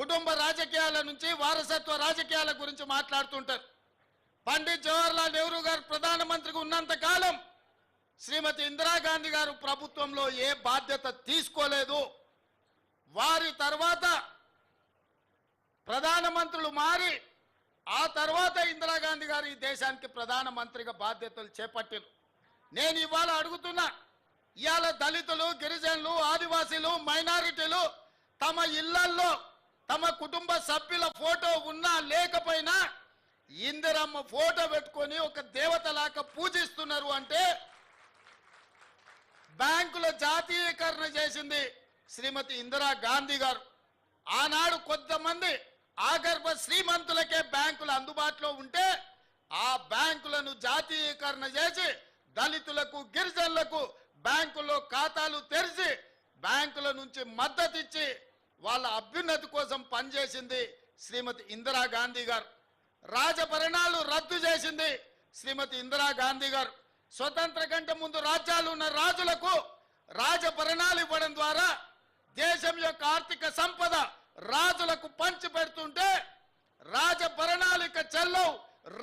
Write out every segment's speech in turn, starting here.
కుటుంబ రాజకీయాల నుంచి వారసత్వ రాజకీయాల గురించి మాట్లాడుతుంటారు. పండిత్ జవహర్లాల్ నెహ్రూ గారు ప్రధానమంత్రిగా ఉన్నంత కాలం శ్రీమతి ఇందిరాగాంధీ గారు ప్రభుత్వంలో ఏ బాధ్యత తీసుకోలేదు. వారి తర్వాత ప్రధానమంత్రులు మారి ఆ తర్వాత ఇందిరాగాంధీ గారు ఈ దేశానికి ప్రధానమంత్రిగా బాధ్యతలు చేపట్టారు. నేను ఇవాళ అడుగుతున్నా, ఇవాళ దళితులు, గిరిజనులు, ఆదివాసీలు, మైనారిటీలు తమ ఇళ్లల్లో తమ కుటుంబ సభ్యుల ఫోటో ఉన్నా లేకపోయినా ఇందిరమ్మ ఫోటో పెట్టుకొని ఒక దేవతలాగా పూజిస్తున్నారు. అంటే బ్యాంకుల జాతీయకరణ చేసింది శ్రీమతి ఇందిరాగాంధీ గారు. ఆనాడు కొంతమంది ఆగర్భ శ్రీమంతులకే బ్యాంకులు అందుబాటులో ఉంటే ఆ బ్యాంకులను జాతీయకరణ చేసి దళితులకు, గిరిజనులకు బ్యాంకుల్లో ఖాతాలు తెరిచి బ్యాంకుల నుంచి మద్దతు ఇచ్చి వాళ్ళ అభ్యున్నతి కోసం పనిచేసింది శ్రీమతి ఇందిరాగాంధీ గారు. రాజభరణాలు రద్దు చేసింది శ్రీమతి ఇందిరాగాంధీ గారు. స్వతంత్ర కంటే ముందు రాజ్యాలు ఉన్న రాజులకు రాజభరణాలు ఇవ్వడం ద్వారా దేశం యొక్క ఆర్థిక సంపద రాజులకు పంచి పెడుతుంటే రాజభరణాలు ఇక చెల్లవు,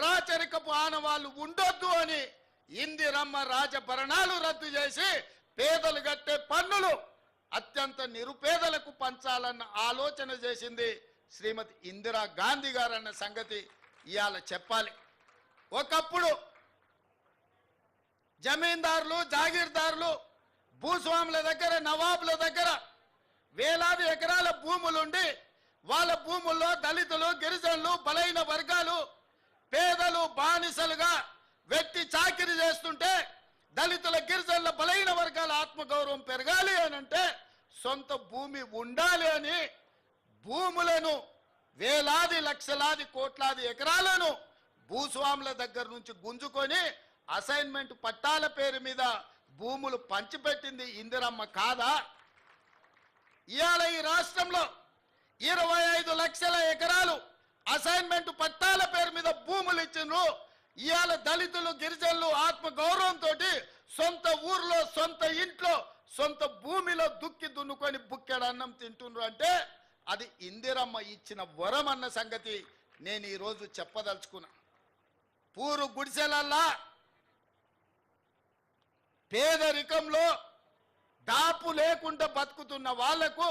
రాచరికపు ఆనవాళ్ళు ఉండొద్దు అని ఇందిరమ్మ రాజభరణాలు రద్దు చేసి పేదలు కట్టే పన్నులు అత్యంత నిరుపేదలకు పంచాలన్న ఆలోచన చేసింది శ్రీమతి ఇందిరాగాంధీ గారు అన్న సంగతి ఇవాళ చెప్పాలి. ఒకప్పుడు జమీందారులు, జాగీర్దారులు, భూస్వాముల దగ్గర, నవాబుల దగ్గర వేలాది ఎకరాల భూములుండి వాళ్ళ భూముల్లో దళితులు, గిరిజనులు, బలైన వర్గాలు, పేదలు బానిసలుగా వెట్టి చాకిరి చేస్తుంటే దళితుల, గిరిజనుల, బలైన వర్గాల ఆత్మగౌరవం పెరగాలి అని అంటే సొంత భూమి ఉండాలి అని భూములను వేలాది, లక్షలాది, కోట్లాది ఎకరాలను భూస్వాముల దగ్గర నుంచి గుంజుకొని అసైన్మెంట్ పట్టాల పేరు మీద భూములు పంచిపెట్టింది ఇందిరమ్మ కాదా? ఇవాళ ఈ రాష్ట్రంలో 25 లక్షల ఎకరాలు అసైన్మెంట్ పట్టాల పేరు మీద భూములు ఇచ్చిండ్రు. ఇవాళ దళితులు, గిరిజనులు ఆత్మగౌరవంతో సొంత ఊర్లో, సొంత ఇంట్లో, సొంత భూమిలో దుక్కి దున్నుకొని బుక్కెడు అన్నం తింటుండ్రు. అంటే అది ఇందిరమ్మ ఇచ్చిన వరం అన్న సంగతి నేను ఈరోజు చెప్పదలుచుకున్నా. పూరు గుడిసెలల్లా పేదరికంలో దాపు లేకుండా బతుకుతున్న వాళ్లకు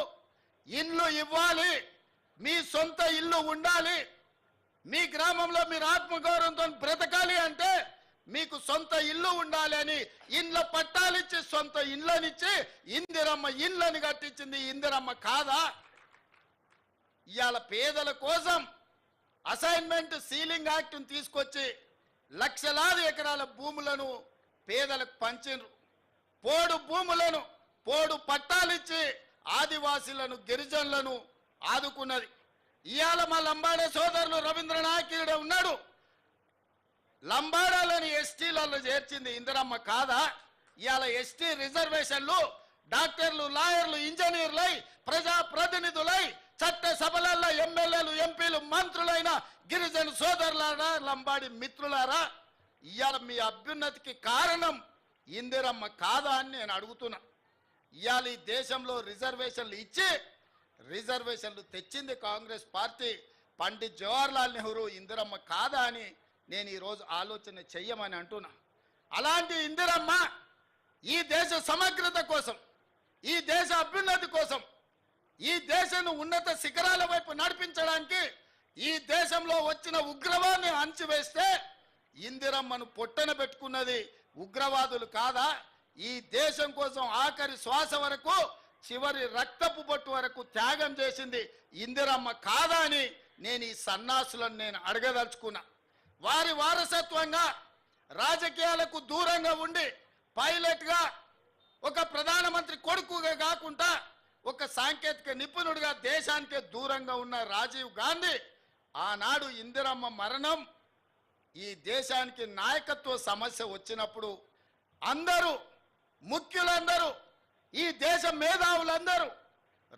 ఇల్లు ఇవ్వాలి, మీ సొంత ఇల్లు ఉండాలి, మీ గ్రామంలో మీరు ఆత్మగౌరవంతో బ్రతకాలి అంటే మీకు సొంత ఇల్లు ఉండాలి అని ఇండ్ల పట్టాలిచ్చి సొంత ఇళ్ళనిచ్చి ఇందిరమ్మ ఇళ్ళని కట్టించింది ఇందిరమ్మ కాదా? ఇవాళ పేదల కోసం అసైన్మెంట్ సీలింగ్ యాక్ట్ను తీసుకొచ్చి లక్షలాది ఎకరాల భూములను పేదలకు పంచిండ్రు. పోడు భూములను, పోడు పట్టాలిచ్చి ఆదివాసీలను, గిరిజనులను ఆదుకున్నది. ఇవాళ మా లంబాడే సోదరులు రవీంద్రనాథ్ ఈడ ఉన్నాడు. లంబాడాలని ఎస్టీలలో చేర్చింది ఇందిరమ్మ కాదా? ఇవాళ ఎస్టీ రిజర్వేషన్లు డాక్టర్లు, లాయర్లు, ఇంజనీర్లై, ప్రజాప్రతినిధులై చట్ట సభలలో ఎమ్మెల్యేలు, ఎంపీలు, మంత్రులైన గిరిజన సోదరులారా, లంబాడి మిత్రులారా, ఇవాళ మీ అభ్యున్నతికి కారణం ఇందిరమ్మ కాదా అని నేను అడుగుతున్నా. ఇవాళ ఈ దేశంలో రిజర్వేషన్లు ఇచ్చి రిజర్వేషన్లు తెచ్చింది కాంగ్రెస్ పార్టీ. పండిత్ జవహర్లాల్ నెహ్రూ ఇందిరమ్మ కాదా అని నేను ఈరోజు ఆలోచన చెయ్యమని అంటున్నా. అలాంటి ఇందిరమ్మ ఈ దేశ సమగ్రత కోసం, ఈ దేశ అభ్యున్నతి కోసం, ఈ దేశాన్ని ఉన్నత శిఖరాల వైపు నడిపించడానికి ఈ దేశంలో వచ్చిన ఉగ్రవాదాన్ని అణచివేస్తే ఇందిరమ్మను పొట్టన పెట్టుకున్నది ఉగ్రవాదులు కాదా? ఈ దేశం కోసం ఆఖరి శ్వాస వరకు, చివరి రక్తపు బొట్టు వరకు త్యాగం చేసింది ఇందిరమ్మ కాదా అని నేను ఈ సన్నాసులను నేను అడగదలుచుకున్నా. వారి వారసత్వంగా రాజకీయాలకు దూరంగా ఉండి పైలట్గా, ఒక ప్రధానమంత్రి కొడుకుగా కాకుండా ఒక సాంకేతిక నిపుణుడిగా దేశానికే దూరంగా ఉన్న రాజీవ్ గాంధీ ఆనాడు ఇందిరమ్మ మరణం ఈ దేశానికి నాయకత్వ సమస్య వచ్చినప్పుడు అందరూ, ముఖ్యులందరూ, ఈ దేశ మేధావులందరూ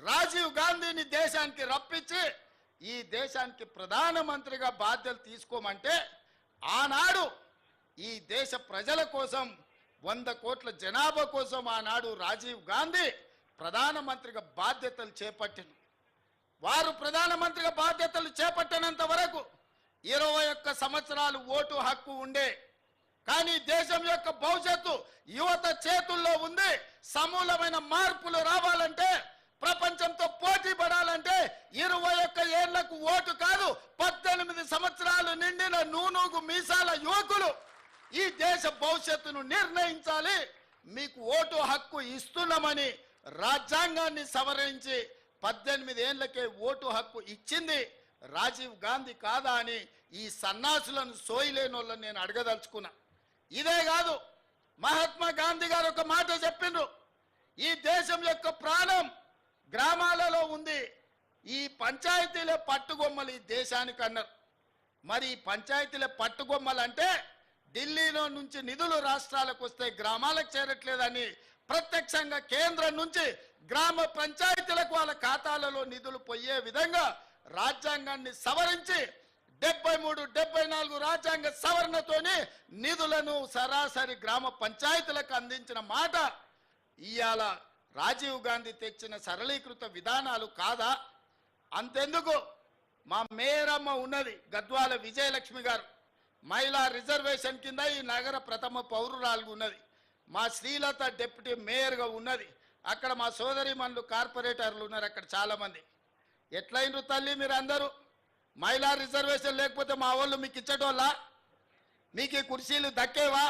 రాజీవ్ గాంధీని దేశానికి రప్పించి ఈ దేశానికి ప్రధానమంత్రిగా బాధ్యతలు తీసుకోమంటే ఆనాడు ఈ దేశ ప్రజల కోసం, 100 కోట్ల జనాభా కోసం ఆనాడు రాజీవ్ గాంధీ ప్రధానమంత్రిగా బాధ్యతలు చేపట్టింది. వారు ప్రధానమంత్రిగా బాధ్యతలు చేపట్టినంత వరకు 21 సంవత్సరాలు ఓటు హక్కు ఉండే. కానీ దేశం యొక్క భవిష్యత్తు యువత చేతుల్లో ఉంది. సమూలమైన మార్పులు రావాలంటే, ప్రపంచంతో పోటీ పడాలంటే 21 ఏళ్లకు ఓటు కాదు, 18 సంవత్సరాలు నిండిన నూనూగు మీసాల యువకులు ఈ దేశ భవిష్యత్తును నిర్ణయించాలి. మీకు ఓటు హక్కు ఇస్తున్నామని రాజ్యాంగాన్ని సవరించి 18 ఏళ్లకే ఓటు హక్కు ఇచ్చింది రాజీవ్ గాంధీ కాదా అని ఈ సన్నాసులను సోయిలేని వాళ్ళని నేను అడగదలుచుకున్నా. ఇదే కాదు, మహాత్మా గాంధీ గారు ఒక మాట చెప్పిండ్రు, ఈ దేశం యొక్క ప్రాణం గ్రామాలలో ఉంది, ఈ పంచాయతీలే పట్టుగొమ్మలు ఈ దేశానికి అన్నారు. మరి ఈ పంచాయతీలే పట్టుగొమ్మలు అంటే ఢిల్లీలో నుంచి నిధులు రాష్ట్రాలకు వస్తే గ్రామాలకు చేరట్లేదని ప్రత్యక్షంగా కేంద్రం నుంచి గ్రామ పంచాయతీలకు వాళ్ళ ఖాతాలలో నిధులు పోయే విధంగా రాజ్యాంగాన్ని సవరించి 73, 74 రాజ్యాంగ సవరణతోని నిధులను సరాసరి గ్రామ పంచాయతీలకు అందించిన మాట ఇవాళ రాజీవ్ గాంధీ తెచ్చిన సరళీకృత విధానాలు కాదా? అంతెందుకు, మా మేయరమ్మ ఉన్నది గద్వాల విజయలక్ష్మి గారు, మహిళా రిజర్వేషన్ కింద ఈ నగర ప్రథమ పౌరురాలు ఉన్నది. మా శ్రీలత డిప్యూటీ మేయర్గా ఉన్నది. అక్కడ మా సోదరిమణులు కార్పొరేటర్లు ఉన్నారు, అక్కడ చాలామంది. ఎట్లయినరు తల్లి మీరు అందరూ? మహిళా రిజర్వేషన్ లేకపోతే మా వాళ్ళు మీకు ఇచ్చటోళ్ళ? మీకు ఈ కుర్చీలు దక్కేవా?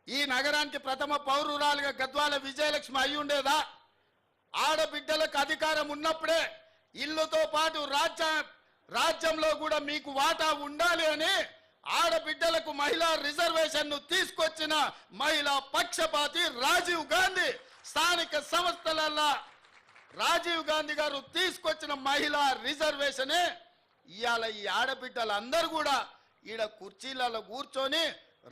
ఈ నగరానికి ప్రథమ పౌరురాలుగా గద్వాల విజయలక్ష్మి అయి ఉండేదా? ఆడబిడ్డలకు అధికారం ఉన్నప్పుడే ఇల్లుతో పాటు రాజ్యంలో కూడా మీకు వాటా ఉండాలి అని ఆడబిడ్డలకు మహిళా రిజర్వేషన్ ను తీసుకొచ్చిన మహిళా పక్షపాతి రాజీవ్ గాంధీ. స్థానిక సంస్థలల్లో రాజీవ్ గాంధీ గారు తీసుకొచ్చిన మహిళా రిజర్వేషనే ఇవాళ ఈ ఆడబిడ్డలందరూ కూడా ఈడ కుర్చీలలో కూర్చొని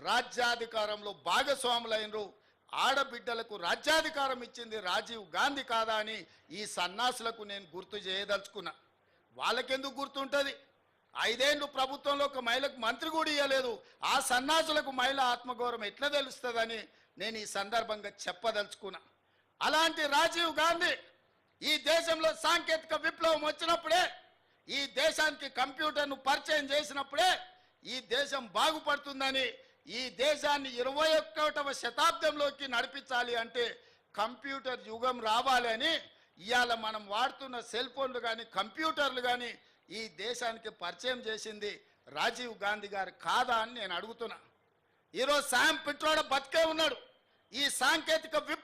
రాజ్యాధికారంలో భాగస్వాములైనరు. ఆడబిడ్డలకు రాజ్యాధికారం ఇచ్చింది రాజీవ్ గాంధీ కాదా అని ఈ సన్నాసులకు నేను గుర్తు చేయదలుచుకున్నా. వాళ్ళకెందుకు గుర్తుంటుంది? 5 ఏళ్ళు ప్రభుత్వంలో ఒక మహిళకు మంత్రి కూడా ఇవ్వలేదు. ఆ సన్నాసులకు మహిళా ఆత్మగౌరవం ఎట్లా తెలుస్తుందని నేను ఈ సందర్భంగా చెప్పదలుచుకున్నా. అలాంటి రాజీవ్ గాంధీ ఈ దేశంలో సాంకేతిక విప్లవం వచ్చినప్పుడే, ఈ దేశానికి కంప్యూటర్ను పరిచయం చేసినప్పుడే ఈ దేశం బాగుపడుతుందని, ఈ దేశాన్ని 21వ శతాబ్దంలోకి నడిపించాలి అంటే కంప్యూటర్ యుగం రావాలి అని ఇవాళ మనం వాడుతున్న సెల్ ఫోన్లు కానీ కంప్యూటర్లు కానీ ఈ దేశానికి పరిచయం చేసింది రాజీవ్ గాంధీ గారు కాదా అని నేను అడుగుతున్నా. ఈరోజు శామ్ పిట్రోడా బతికే ఉన్నాడు. ఈ సాంకేతిక విప్లవం